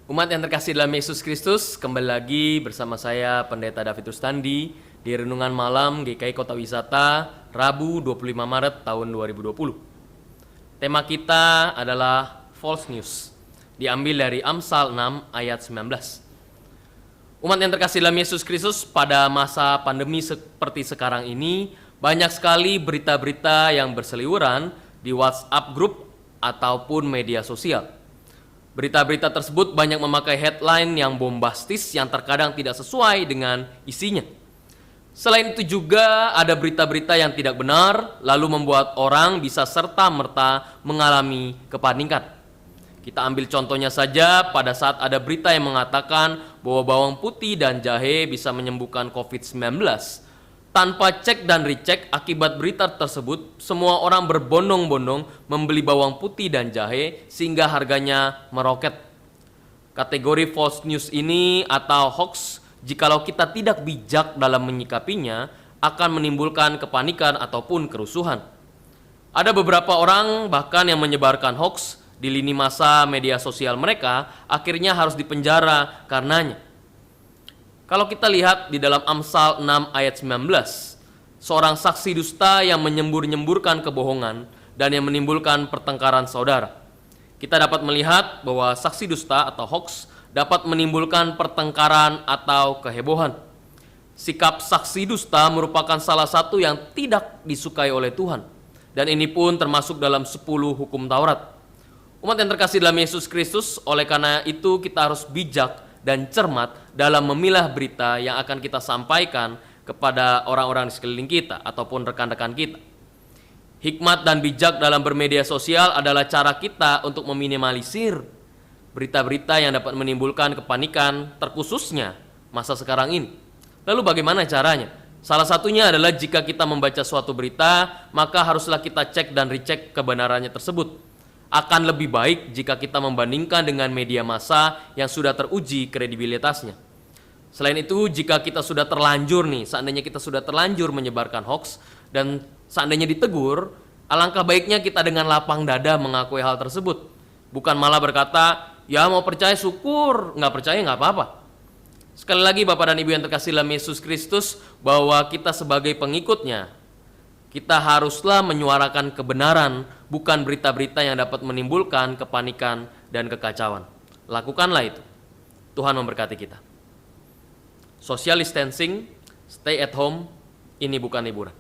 Umat yang terkasih dalam Yesus Kristus, kembali lagi bersama saya Pendeta David Rustandi di Renungan Malam GKI Kota Wisata, Rabu 25 Maret tahun 2020. Tema kita adalah false news, diambil dari Amsal 6 ayat 19. Umat yang terkasih dalam Yesus Kristus, pada masa pandemi seperti sekarang ini, banyak sekali berita-berita yang berseliweran di WhatsApp grup ataupun media sosial. Berita-berita tersebut banyak memakai headline yang bombastis yang terkadang tidak sesuai dengan isinya. Selain itu juga ada berita-berita yang tidak benar, lalu membuat orang bisa serta-merta mengalami kepanikan. Kita ambil contohnya saja pada saat ada berita yang mengatakan bahwa bawang putih dan jahe bisa menyembuhkan COVID-19. Tanpa cek dan recheck akibat berita tersebut, semua orang berbondong-bondong membeli bawang putih dan jahe sehingga harganya meroket. Kategori false news ini atau hoax, jikalau kita tidak bijak dalam menyikapinya, akan menimbulkan kepanikan ataupun kerusuhan. Ada beberapa orang bahkan yang menyebarkan hoax di lini masa media sosial mereka, akhirnya harus dipenjara karenanya. Kalau kita lihat di dalam Amsal 6 ayat 19, seorang saksi dusta yang menyembur-nyemburkan kebohongan dan yang menimbulkan pertengkaran saudara. Kita dapat melihat bahwa saksi dusta atau hoax dapat menimbulkan pertengkaran atau kehebohan. Sikap saksi dusta merupakan salah satu yang tidak disukai oleh Tuhan. Dan ini pun termasuk dalam 10 hukum Taurat. Umat yang terkasih dalam Yesus Kristus, oleh karena itu kita harus bijak dan cermat dalam memilah berita yang akan kita sampaikan kepada orang-orang di sekeliling kita ataupun rekan-rekan kita. Hikmat dan bijak dalam bermedia sosial adalah cara kita untuk meminimalisir berita-berita yang dapat menimbulkan kepanikan, terkhususnya masa sekarang ini. Lalu bagaimana caranya? Salah satunya adalah jika kita membaca suatu berita, maka haruslah kita cek dan recheck kebenarannya tersebut. Akan lebih baik jika kita membandingkan dengan media massa yang sudah teruji kredibilitasnya. Selain itu, jika kita sudah terlanjur seandainya kita sudah terlanjur menyebarkan hoax dan seandainya ditegur, alangkah baiknya kita dengan lapang dada mengakui hal tersebut. Bukan malah berkata, ya mau percaya syukur, nggak percaya nggak apa-apa. Sekali lagi Bapak dan Ibu yang terkasih dalam Yesus Kristus, bahwa kita sebagai pengikutnya, kita haruslah menyuarakan kebenaran, bukan berita-berita yang dapat menimbulkan kepanikan dan kekacauan. Lakukanlah itu. Tuhan memberkati kita. Social distancing, stay at home, ini bukan liburan.